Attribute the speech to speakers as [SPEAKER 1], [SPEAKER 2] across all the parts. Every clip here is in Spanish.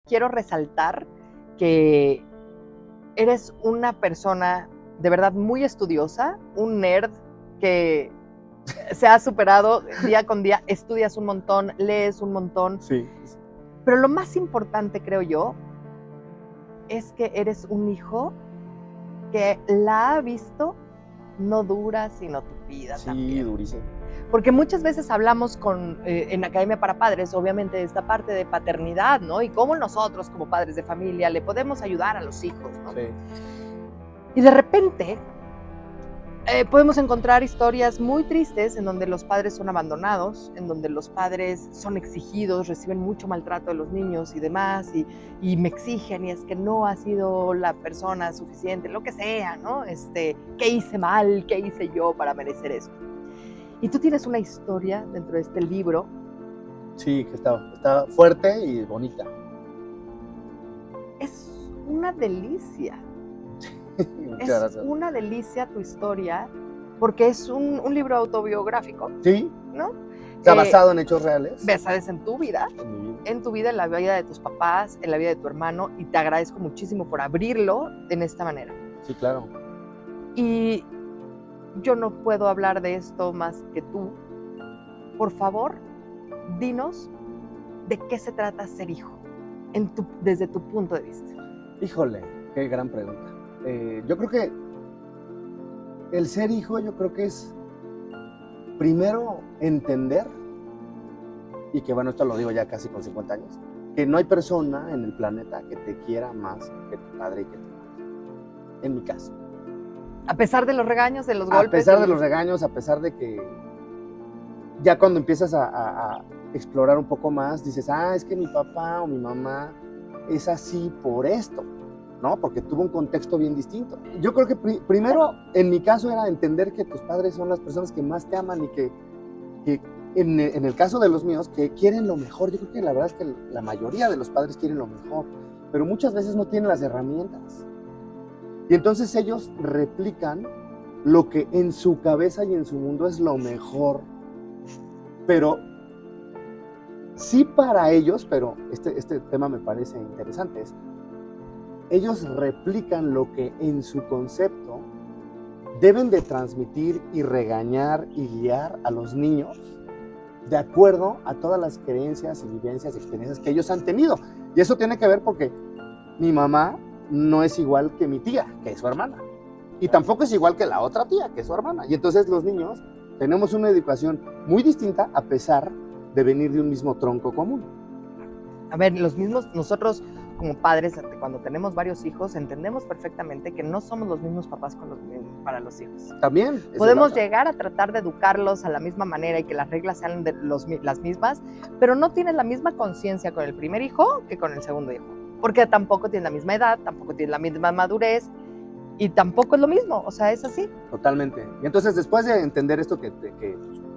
[SPEAKER 1] quiero resaltar que eres una persona de verdad muy estudiosa, un nerd que se ha superado día con día, estudias un montón, lees un montón.
[SPEAKER 2] Sí.
[SPEAKER 1] Pero lo más importante, creo yo, es que eres un hijo que la ha visto no dura sino tupida también.
[SPEAKER 2] Sí, durísimo.
[SPEAKER 1] Porque muchas veces hablamos en Academia para Padres, obviamente, de esta parte de paternidad, ¿no? Y cómo nosotros, como padres de familia, le podemos ayudar a los hijos, ¿no?
[SPEAKER 2] Sí.
[SPEAKER 1] Y de repente podemos encontrar historias muy tristes en donde los padres son abandonados, en donde los padres son exigidos, reciben mucho maltrato de los niños y demás, y me exigen, y es que no ha sido la persona suficiente, lo que sea, ¿no? ¿Qué hice mal? ¿Qué hice yo para merecer esto? Y tú tienes una historia dentro de este libro.
[SPEAKER 2] Sí, que está fuerte y bonita.
[SPEAKER 1] Es una delicia.
[SPEAKER 2] Muchas
[SPEAKER 1] Es
[SPEAKER 2] gracias.
[SPEAKER 1] una delicia tu historia, porque es un libro autobiográfico,
[SPEAKER 2] Sí,
[SPEAKER 1] ¿no?
[SPEAKER 2] está basado en hechos reales.
[SPEAKER 1] Basado en tu vida,
[SPEAKER 2] En mi vida.
[SPEAKER 1] en la vida de tus papás, en la vida de tu hermano, y te agradezco muchísimo por abrirlo en esta manera.
[SPEAKER 2] Sí, claro.
[SPEAKER 1] Y yo no puedo hablar de esto más que tú. Por favor, dinos de qué se trata ser hijo, desde tu punto de vista.
[SPEAKER 2] Híjole, qué gran pregunta. Yo creo que el ser hijo, yo creo que es primero entender, y que bueno, esto lo digo ya casi con 50 años, que no hay persona en el planeta que te quiera más que tu padre y que tu madre. En mi caso.
[SPEAKER 1] A pesar de los regaños, de los golpes.
[SPEAKER 2] A pesar de los regaños, a pesar de que ya cuando empiezas a explorar un poco más, dices, es que mi papá o mi mamá es así por esto, ¿no? Porque tuvo un contexto bien distinto. Yo creo que primero, en mi caso, era entender que tus padres son las personas que más te aman y que en el caso de los míos, que quieren lo mejor. Yo creo que la verdad es que la mayoría de los padres quieren lo mejor, pero muchas veces no tienen las herramientas. Y entonces ellos replican lo que en su cabeza y en su mundo es lo mejor. Pero sí para ellos, pero este tema me parece interesante, ellos replican lo que en su concepto deben de transmitir y regañar y guiar a los niños de acuerdo a todas las creencias y vivencias y experiencias que ellos han tenido. Y eso tiene que ver porque mi mamá no es igual que mi tía, que es su hermana. Y tampoco es igual que la otra tía, que es su hermana. Y entonces los niños tenemos una educación muy distinta a pesar de venir de un mismo tronco común.
[SPEAKER 1] A ver, nosotros como padres, cuando tenemos varios hijos, entendemos perfectamente que no somos los mismos papás para los hijos.
[SPEAKER 2] También.
[SPEAKER 1] Podemos llegar a tratar de educarlos a la misma manera y que las reglas sean las mismas, pero no tienes la misma conciencia con el primer hijo que con el segundo hijo. Porque tampoco tienen la misma edad, tampoco tienen la misma madurez y tampoco es lo mismo, o sea, es así.
[SPEAKER 2] Totalmente. Y entonces después de entender esto que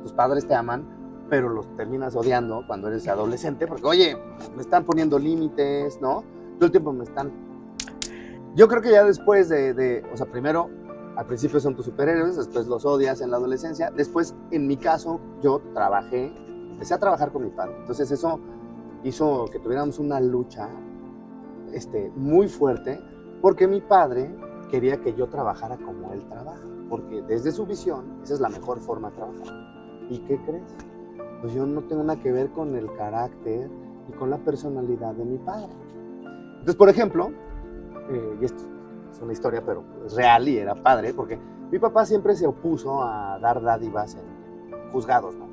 [SPEAKER 2] tus padres te aman, pero los terminas odiando cuando eres adolescente, porque oye, me están poniendo límites, ¿no? Todo el tiempo me están... Yo creo que ya después o sea, primero, al principio son tus superhéroes, después los odias en la adolescencia, después, en mi caso, yo empecé a trabajar con mi padre, entonces eso hizo que tuviéramos una lucha muy fuerte, porque mi padre quería que yo trabajara como él trabaja, porque desde su visión, esa es la mejor forma de trabajar. ¿Y qué crees? Pues yo no tengo nada que ver con el carácter y con la personalidad de mi padre. Entonces, por ejemplo, y esto es una historia, pero es real y era padre, porque mi papá siempre se opuso a dar dádivas en juzgados, ¿no?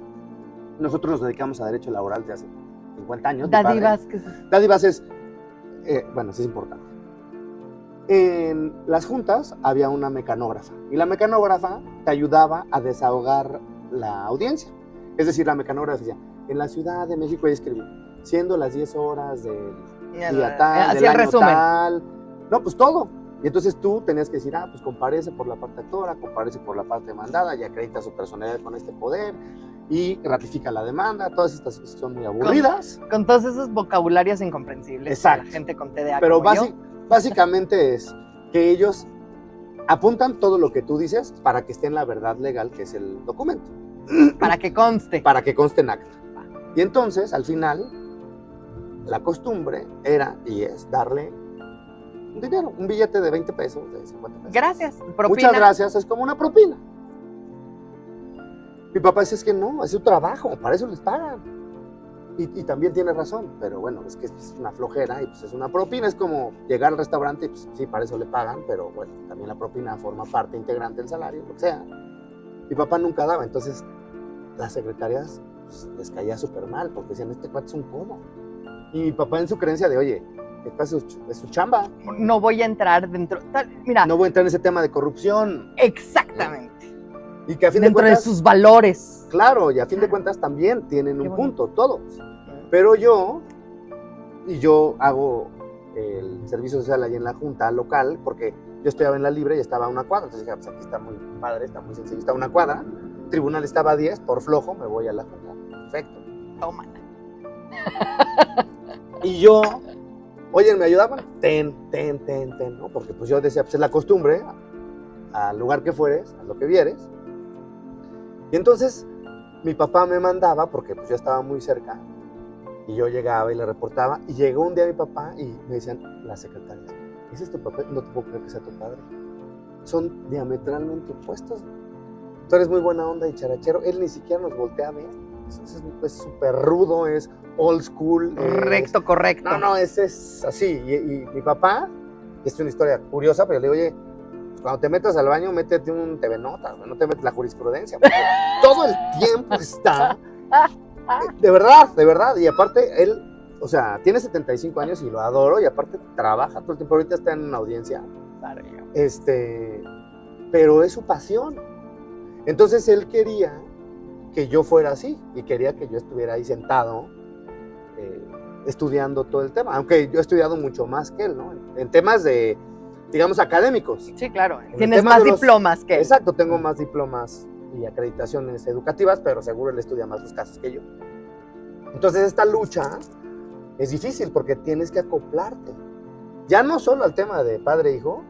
[SPEAKER 2] Nosotros nos dedicamos a derecho laboral desde hace 50 años.
[SPEAKER 1] Dádivas, ¿qué es eso?
[SPEAKER 2] Dádivas es, bueno, sí es importante. En las juntas había una mecanógrafa, y la mecanógrafa te ayudaba a desahogar la audiencia. Es decir, la mecanógrafa decía, en la Ciudad de México, ella escribía, siendo las 10 horas del día tal, del año tal, no, pues todo. Y entonces tú tenías que decir, pues comparece por la parte actora, comparece por la parte demandada, y acredita su personalidad con este poder, y ratifica la demanda. Todas estas cosas son muy aburridas.
[SPEAKER 1] Con todos esos vocabularios incomprensibles.
[SPEAKER 2] Exacto.
[SPEAKER 1] La gente con TDA.
[SPEAKER 2] Pero básicamente es que ellos apuntan todo lo que tú dices para que esté en la verdad legal, que es el documento.
[SPEAKER 1] Para que conste.
[SPEAKER 2] Para que conste en acta. Y entonces, al final, la costumbre era y es darle un dinero, un billete de 20 pesos, de 50 pesos.
[SPEAKER 1] Gracias, propina.
[SPEAKER 2] Muchas gracias, es como una propina. Mi papá dice, es que no, es su trabajo, para eso les pagan. Y también tiene razón, pero bueno, es que es una flojera y pues es una propina, es como llegar al restaurante y pues sí, para eso le pagan, pero bueno, también la propina forma parte integrante del salario, lo que sea. Mi papá nunca daba, entonces las secretarias pues, les caía súper mal, porque decían, este cuate es un codo. Y mi papá en su creencia de, oye, esta es su chamba.
[SPEAKER 1] No voy a entrar dentro. Mira.
[SPEAKER 2] No voy a entrar en ese tema de corrupción.
[SPEAKER 1] Exactamente.
[SPEAKER 2] Y que a fin
[SPEAKER 1] dentro
[SPEAKER 2] de cuentas,
[SPEAKER 1] de sus valores.
[SPEAKER 2] Claro, y a fin de cuentas también tienen
[SPEAKER 1] Qué
[SPEAKER 2] un
[SPEAKER 1] bonito.
[SPEAKER 2] punto, todos. Pero yo hago el servicio social ahí en la junta local, porque yo estudiaba en la Libre y estaba a una cuadra. Entonces dije, pues aquí está muy padre, está muy sencillo, está a una cuadra. El tribunal estaba a 10, por flojo me voy a la junta. Perfecto.
[SPEAKER 1] Tómala.
[SPEAKER 2] Y yo, oye, ¿me ayudaban? Ten, ¿no? Porque pues yo decía, pues es la costumbre, al lugar que fueres, a lo que vieres. Y entonces mi papá me mandaba, porque pues yo estaba muy cerca, y yo llegaba y le reportaba, y llegó un día mi papá y me decían las secretarias, ¿ese es tu papá? No te puedo creer que sea tu padre. Son diametralmente opuestos. Tú eres muy buena onda y charachero, él ni siquiera nos voltea a ver. Es súper rudo, es old school.
[SPEAKER 1] Correcto.
[SPEAKER 2] No, ese es así. Y mi papá, es una historia curiosa, pero le digo, oye, cuando te metas al baño, métete un TV Notas, no te metes la jurisprudencia, porque todo el tiempo está, de verdad, y aparte él, o sea, tiene 75 años y lo adoro, y aparte trabaja todo el tiempo, ahorita está en una audiencia, pero es su pasión. Entonces él quería que yo fuera así, y quería que yo estuviera ahí sentado, estudiando todo el tema, aunque yo he estudiado mucho más que él, ¿no? En temas de, digamos, académicos.
[SPEAKER 1] Sí, claro. Tienes más diplomas que él.
[SPEAKER 2] Exacto, tengo más diplomas y acreditaciones educativas, pero seguro él estudia más los casos que yo. Entonces esta lucha es difícil porque tienes que acoplarte. Ya no solo al tema de padre-hijo,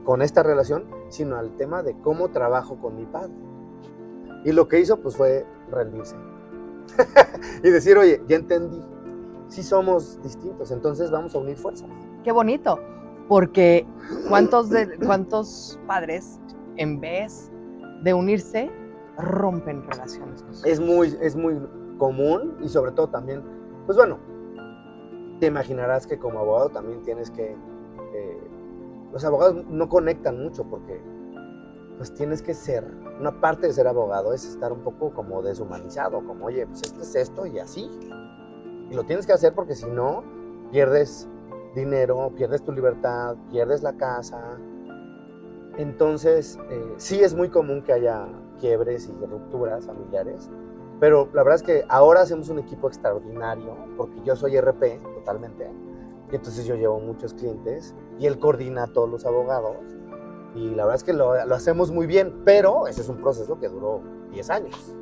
[SPEAKER 2] con esta relación, sino al tema de cómo trabajo con mi padre. Y lo que hizo pues fue rendirse. Y decir, oye, ya entendí, sí somos distintos, entonces vamos a unir fuerzas.
[SPEAKER 1] Qué bonito. Porque ¿cuántos padres, en vez de unirse, rompen relaciones?
[SPEAKER 2] Es muy común y sobre todo también, pues bueno, te imaginarás que como abogado también tienes que, los abogados no conectan mucho porque pues tienes que ser, una parte de ser abogado es estar un poco como deshumanizado, como oye, pues esto es esto y así. Y lo tienes que hacer porque si no, pierdes dinero, pierdes tu libertad, pierdes la casa. Entonces, sí es muy común que haya quiebres y rupturas familiares, pero la verdad es que ahora hacemos un equipo extraordinario, porque yo soy RP totalmente, y entonces yo llevo muchos clientes, y él coordina a todos los abogados, y la verdad es que lo hacemos muy bien, pero ese es un proceso que duró 10 años.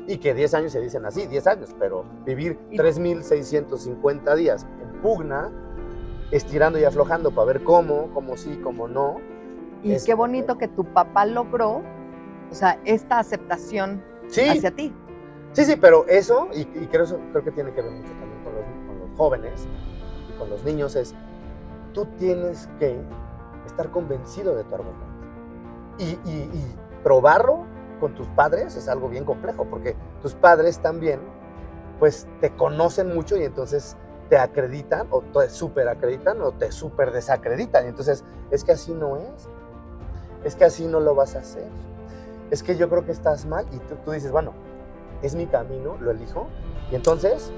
[SPEAKER 2] Y que 10 años se dicen así, 10 años, pero vivir 3,650 días en pugna, estirando y aflojando para ver cómo sí, cómo no.
[SPEAKER 1] Y qué bonito que tu papá logró, o sea, esta aceptación hacia ti.
[SPEAKER 2] Sí, pero eso, y creo que tiene que ver mucho también con los jóvenes y con los niños, es tú tienes que estar convencido de tu argumento. Y probarlo con tus padres es algo bien complejo, porque tus padres también, pues, te conocen mucho y entonces te acreditan, o te superacreditan, o te super desacreditan. Y entonces, es que así no es que así no lo vas a hacer. Es que yo creo que estás mal, y tú dices, bueno, es mi camino, lo elijo, y entonces,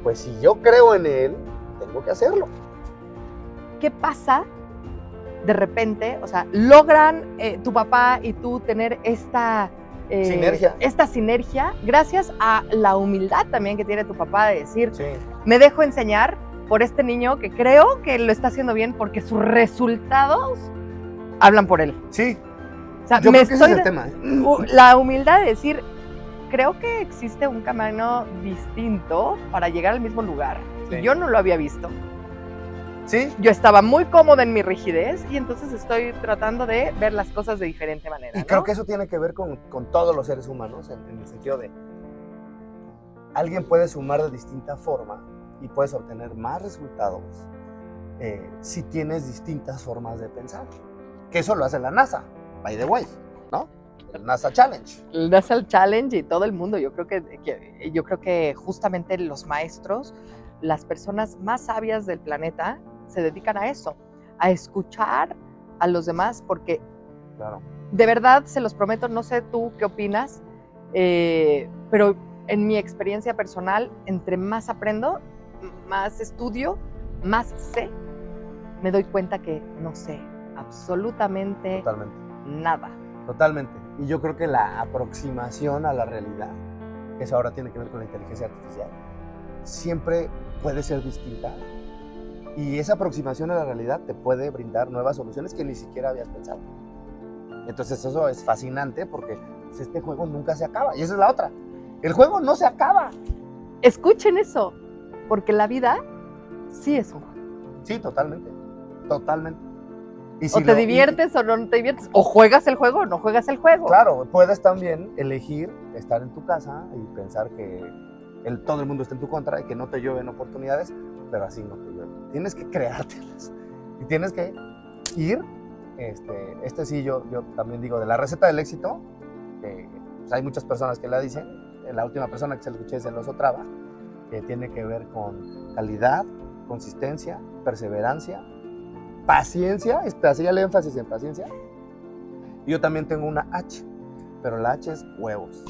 [SPEAKER 2] pues si yo creo en él, tengo que hacerlo.
[SPEAKER 1] ¿Qué pasa de repente? O sea, logran tu papá y tú tener esta sinergia gracias a la humildad también que tiene tu papá de decir, me dejo enseñar por este niño que creo que lo está haciendo bien porque sus resultados hablan por él.
[SPEAKER 2] Sí.
[SPEAKER 1] O sea,
[SPEAKER 2] yo creo que ese es el tema.
[SPEAKER 1] La humildad de decir, creo que existe un camino distinto para llegar al mismo lugar. Sí. Y yo no lo había visto.
[SPEAKER 2] Sí.
[SPEAKER 1] Yo estaba muy cómoda en mi rigidez y entonces estoy tratando de ver las cosas de diferente manera.
[SPEAKER 2] Y creo que eso tiene que ver con todos los seres humanos, en el sentido de alguien puede sumar de distinta forma y puedes obtener más resultados si tienes distintas formas de pensar. Que eso lo hace la NASA, by the way, ¿no? El NASA Challenge.
[SPEAKER 1] El NASA Challenge y todo el mundo. Yo creo que justamente los maestros, las personas más sabias del planeta, se dedican a eso, a escuchar a los demás, porque
[SPEAKER 2] Claro.
[SPEAKER 1] de verdad, se los prometo, no sé tú qué opinas, pero en mi experiencia personal, entre más aprendo, más estudio, más sé, me doy cuenta que no sé absolutamente
[SPEAKER 2] Totalmente.
[SPEAKER 1] nada.
[SPEAKER 2] Totalmente. Y yo creo que la aproximación a la realidad, que eso ahora tiene que ver con la inteligencia artificial, siempre puede ser distinta. Y esa aproximación a la realidad te puede brindar nuevas soluciones que ni siquiera habías pensado. Entonces eso es fascinante porque pues, este juego nunca se acaba. Y esa es la otra. El juego no se acaba.
[SPEAKER 1] Escuchen eso, porque la vida sí es un juego.
[SPEAKER 2] Sí, totalmente. Totalmente. Y
[SPEAKER 1] O te diviertes o no te diviertes, o juegas el juego o no juegas el juego.
[SPEAKER 2] Claro, puedes también elegir estar en tu casa y pensar que todo el mundo está en tu contra y que no te llueven oportunidades, pero así no te llueven. Tienes que creártelas y tienes que ir. Sí, yo también digo de la receta del éxito, pues hay muchas personas que la dicen. La última persona que se lo escuché es el Oso Traba, que tiene que ver con calidad, consistencia, perseverancia, paciencia, hacía el énfasis en paciencia. Y yo también tengo una H, pero la H es huevos.